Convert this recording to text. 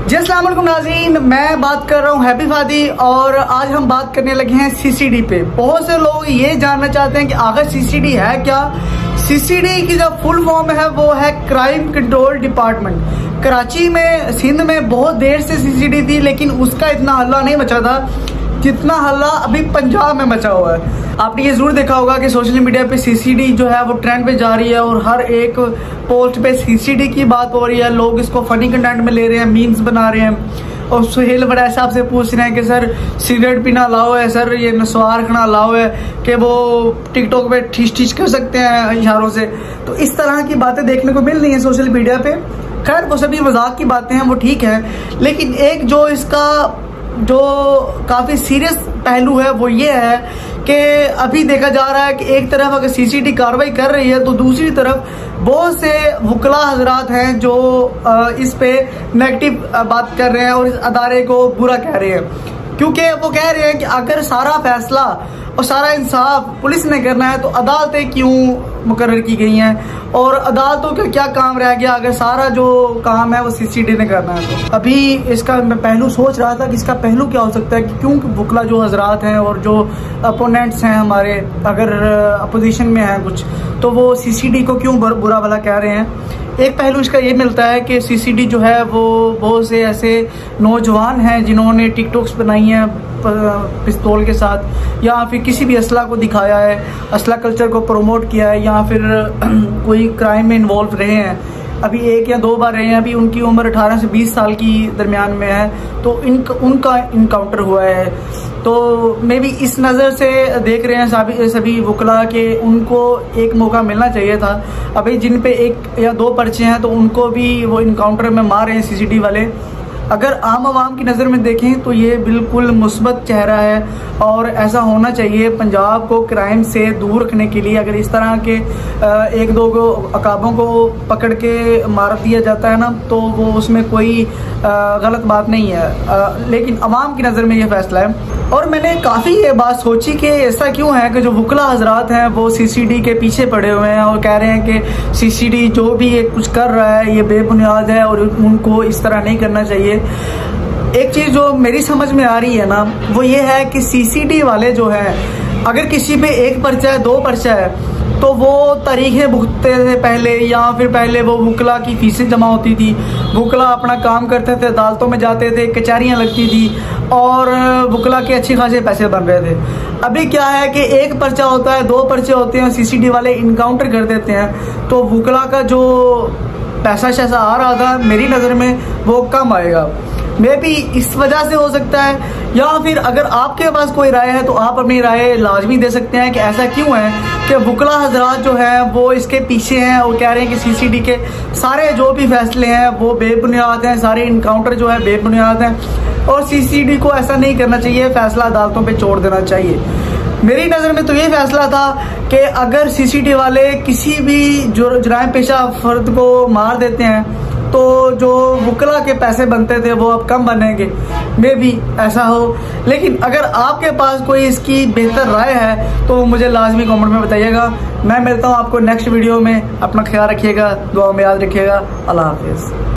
जी अस्सलाम वालेकुम नाज़रीन, मैं बात कर रहा हूँ हैप्पी फादी और आज हम बात करने लगे हैं सीसीडी पे। बहुत से लोग ये जानना चाहते हैं कि आखिर सीसीडी है क्या। सीसीडी की जो फुल फॉर्म है वो है क्राइम कंट्रोल डिपार्टमेंट। कराची में, सिंध में बहुत देर से सीसीडी थी, लेकिन उसका इतना हल्ला नहीं मचा था जितना हल्ला अभी पंजाब में मचा हुआ है। आपने ये जरूर देखा होगा कि सोशल मीडिया पे सीसीडी जो है वो ट्रेंड पे जा रही है और हर एक पोस्ट पे सीसीडी की बात हो रही है। लोग इसको फनी कंटेंट में ले रहे हैं, मीम्स बना रहे हैं और सुहेल बड़ा साहब से पूछ रहे हैं कि सर सिगरेट पीना अलाउ है, सर ये नस्वार खाना अलाउ है, कि वो टिकटॉक पे ठिश कर सकते हैं इशारों से। तो इस तरह की बातें देखने को मिल रही हैं सोशल मीडिया पे। खैर वो सभी मजाक की बातें हैं, वो ठीक है, लेकिन एक जो इसका जो काफी सीरियस पहलू है वो ये है कि अभी देखा जा रहा है कि एक तरफ अगर सीसीडी कार्रवाई कर रही है तो दूसरी तरफ बहुत से वकला हजरात हैं जो इस पे नेगेटिव बात कर रहे हैं और इस अदारे को बुरा कह रहे हैं, क्योंकि वो कह रहे हैं कि अगर सारा फैसला और सारा इंसाफ पुलिस ने करना है तो अदालतें क्यों मुकर्रर की गई हैं और अदालतों का क्या काम रह गया अगर सारा जो काम है वो सीसीडी ने करना है। तो अभी इसका मैं पहलू सोच रहा था कि इसका पहलू क्या हो सकता है कि क्यों वकला जो हजरात हैं और जो अपोनेंट्स हैं हमारे, अगर अपोजिशन में हैं कुछ, तो वो सीसीडी को क्यों बुरा भला कह रहे हैं। एक पहलू इसका ये मिलता है कि सीसीडी जो है वो बहुत से ऐसे नौजवान हैं जिन्होंने टिकटॉक्स बनाई हैं पिस्तौल के साथ, या फिर किसी भी असला को दिखाया है, असला कल्चर को प्रमोट किया है, या फिर कोई क्राइम में इन्वॉल्व रहे हैं। अभी 1 या 2 बार रहे हैं। अभी उनकी उम्र 18 से 20 साल की दरमियान में है, तो उनका इनकाउंटर हुआ है। तो मे भी इस नज़र से देख रहे हैं सभी वकला के उनको एक मौका मिलना चाहिए था। अभी जिन पे 1 या 2 पर्चे हैं तो उनको भी वो इनकाउंटर में मार रहे हैं सीसीडी वाले। अगर आम आवाम की नज़र में देखें तो ये बिल्कुल मुस्बत चेहरा है और ऐसा होना चाहिए। पंजाब को क्राइम से दूर रखने के लिए अगर इस तरह के 1-2 को अकाबों को पकड़ के मार दिया जाता है ना, तो वो उसमें कोई गलत बात नहीं है, लेकिन अवाम की नज़र में ये फैसला है। और मैंने काफ़ी ये बात सोची कि ऐसा क्यों है कि जो वकला हजरात हैं वो सीसीडी के पीछे पड़े हुए हैं और कह रहे हैं कि सीसीडी जो भी ये कुछ कर रहा है ये बेबुनियाद है और उनको इस तरह नहीं करना चाहिए। एक चीज जो मेरी समझ में आ रही है ना, वो ये है कि सीसीडी वाले जो है, अगर किसी पे 1 पर्चा है, 2 पर्चा है, तो वो तारीखें भुगतते थे पहले, या फिर पहले वो वकला की फीसें जमा होती थी, वकला अपना काम करते थे, अदालतों में जाते थे, कचहरियाँ लगती थी और वकला के अच्छे खासे पैसे बन रहे थे। अभी क्या है कि 1 पर्चा होता है, 2 पर्चे होते हैं, सीसीडी वाले इनकाउंटर कर देते हैं, तो वकला का जो पैसा शैसा आ रहा था मेरी नज़र में वो कम आएगा। मे भी इस वजह से हो सकता है, या फिर अगर आपके पास कोई राय है तो आप अपनी राय लाजमी दे सकते हैं कि ऐसा क्यों है कि वकला हजरात जो है वो इसके पीछे हैं और कह रहे हैं कि सीसीडी के सारे जो भी फैसले हैं वो बेबुनियाद हैं, सारे इनकाउंटर जो है बेबुनियाद हैं और सीसीडी को ऐसा नहीं करना चाहिए, फैसला अदालतों पे छोड़ देना चाहिए। मेरी नज़र में तो ये फैसला था कि अगर सीसीडी वाले किसी भी जुर्म पेशा फर्द को मार देते हैं तो जो वकला के पैसे बनते थे वो अब कम बनेंगे, मे भी ऐसा हो। लेकिन अगर आपके पास कोई इसकी बेहतर राय है तो मुझे लाजमी कमेंट में बताइएगा। मैं मिलता हूँ आपको नेक्स्ट वीडियो में। अपना ख्याल रखिएगा, दुआ में याद रखिएगा। अल्लाह हाफिज़।